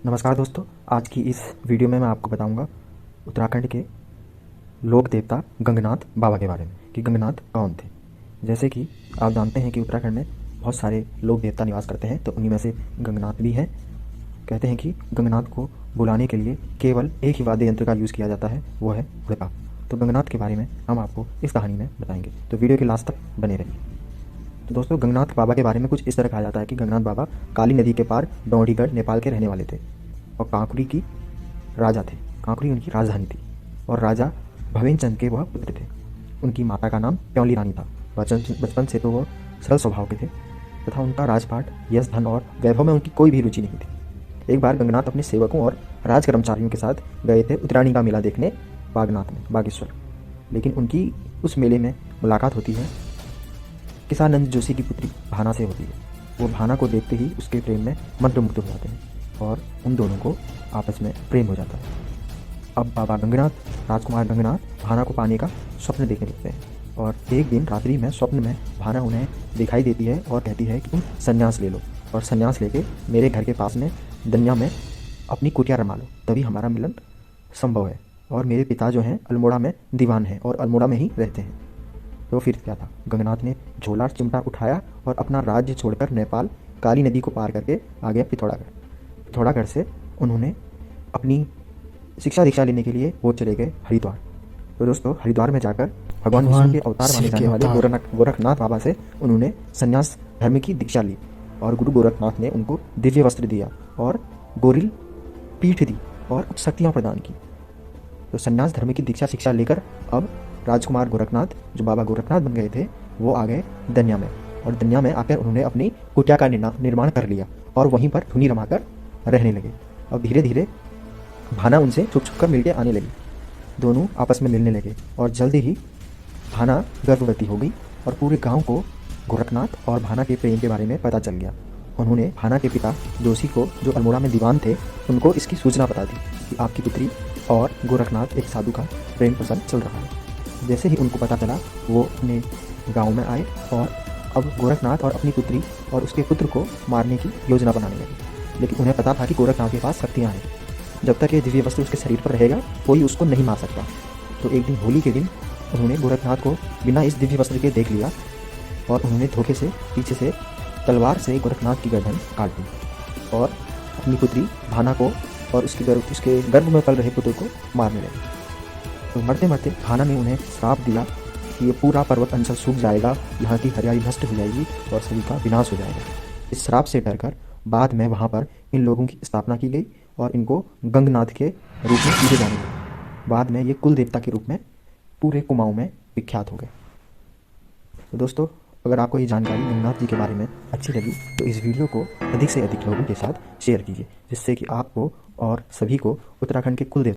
नमस्कार दोस्तों, आज की इस वीडियो में मैं आपको बताऊंगा उत्तराखंड के लोक देवता गंगनाथ बाबा के बारे में कि गंगनाथ कौन थे। जैसे कि आप जानते हैं कि उत्तराखंड में बहुत सारे लोक देवता निवास करते हैं, तो उन्हीं में से गंगनाथ भी हैं। कहते हैं कि गंगनाथ को बुलाने के लिए केवल एक ही वाद्य यंत्र का यूज़ किया जाता है, वो है हुड़का। तो गंगनाथ के बारे में हम आपको इस कहानी में बताएंगे, तो वीडियो के लास्ट तक बने रहिए। तो दोस्तों, गंगनाथ बाबा के बारे में कुछ इस तरह कहा जाता है कि गंगनाथ बाबा काली नदी के पार डौंडीगढ़ नेपाल के रहने वाले थे और कांकुरी की राजा थे। कांकुरी उनकी राजधानी थी और राजा भवेन चंद के वह पुत्र थे। उनकी माता का नाम प्योली रानी था। बचपन से तो वह सरल स्वभाव के थे तथा उनका राजपाट, यश, धन और वैभव में उनकी कोई भी रुचि नहीं थी। एक बार गंगनाथ अपने सेवकों और राज कर्मचारियों के साथ गए थे उत्तरायणी का मेला देखने बागनाथ में, बागेश्वर। लेकिन उनकी उस मेले में मुलाकात होती है किसानंद जोशी की पुत्री भाना से होती है। वो भाना को देखते ही उसके प्रेम में मंत्रमुग्ध हो जाते हैं और उन दोनों को आपस में प्रेम हो जाता है। अब बाबा गंगनाथ, राजकुमार गंगनाथ भाना को पाने का स्वप्न देखने लगते हैं और एक दिन रात्रि में स्वप्न में भाना उन्हें दिखाई देती है और कहती है कि तुम संन्यास ले लो और संन्यास लेके मेरे घर के पास में दन्या में अपनी कुटिया रमा लो, तभी हमारा मिलन संभव है। और मेरे पिता जो हैं अल्मोड़ा में दीवान हैं और अल्मोड़ा में ही रहते हैं। तो फिर क्या था, गंगनाथ ने झोला चिमटा उठाया और अपना राज्य छोड़कर नेपाल काली नदी को पार करके आ गया पिथौरागढ़। पिथौरागढ़ से उन्होंने अपनी शिक्षा दीक्षा लेने के लिए वो चले गए हरिद्वार। तो दोस्तों, हरिद्वार में जाकर भगवान विष्णु के अवतार माने जाने वाले गोरखनाथ बाबा से उन्होंने संन्यास धर्म की दीक्षा ली और गुरु गोरखनाथ ने उनको दिव्य वस्त्र दिया और गोरिल पीठ दी और कुछ शक्तियाँ प्रदान की। तो संन्यास धर्म की दीक्षा शिक्षा लेकर अब राजकुमार गोरखनाथ, जो बाबा गोरखनाथ बन गए थे, वो आ गए दन्या में और दन्या में आकर उन्होंने अपनी कुटिया का निर्माण कर लिया और वहीं पर धुनी रमाकर रहने लगे। अब धीरे धीरे भाना उनसे छुप छुप कर मिलके आने लगी। दोनों आपस में मिलने लगे और जल्दी ही भाना गर्भवती हो गई और पूरे गांव को गोरखनाथ और भाना के प्रेम के बारे में पता चल गया। उन्होंने भाना के पिता जोशी को, जो अल्मोड़ा में दीवान थे, उनको इसकी सूचना बता दी कि आपकी पुत्री और गोरखनाथ एक साधु का प्रेम प्रसंग चल रहा है। जैसे ही उनको पता चला, वो अपने गांव में आए और अब गोरखनाथ और अपनी पुत्री और उसके पुत्र को मारने की योजना बनाने लगे। लेकिन उन्हें पता था कि गोरखनाथ के पास शक्तियाँ हैं, जब तक ये दिव्य वस्त्र उसके शरीर पर रहेगा कोई उसको नहीं मार सकता। तो एक दिन होली के दिन उन्होंने गोरखनाथ को बिना इस दिव्य वस्त्र के देख लिया और उन्होंने धोखे से पीछे से तलवार से गोरखनाथ की गर्दन काट दी और अपनी पुत्री भाना को और उसके गर्भ में पल रहे पुत्र को मारने लगे। तो मरते मरते भाना ने उन्हें श्राप दिया कि ये पूरा पर्वत अंचल सूख जाएगा, यहाँ की हरियाली नष्ट हो जाएगी और सभी का विनाश हो जाएगा। इस श्राप से डरकर बाद में वहाँ पर इन लोगों की स्थापना की गई और इनको गंगनाथ के रूप में पूजे जाने लगे। बाद में ये कुल देवता के रूप में पूरे कुमाऊँ में विख्यात हो गए। तो दोस्तों, अगर आपको ये जानकारी गंगनाथ जी के बारे में अच्छी लगी तो इस वीडियो को अधिक से अधिक लोगों के साथ शेयर कीजिए, जिससे कि आपको और सभी को उत्तराखंड के कुल देवता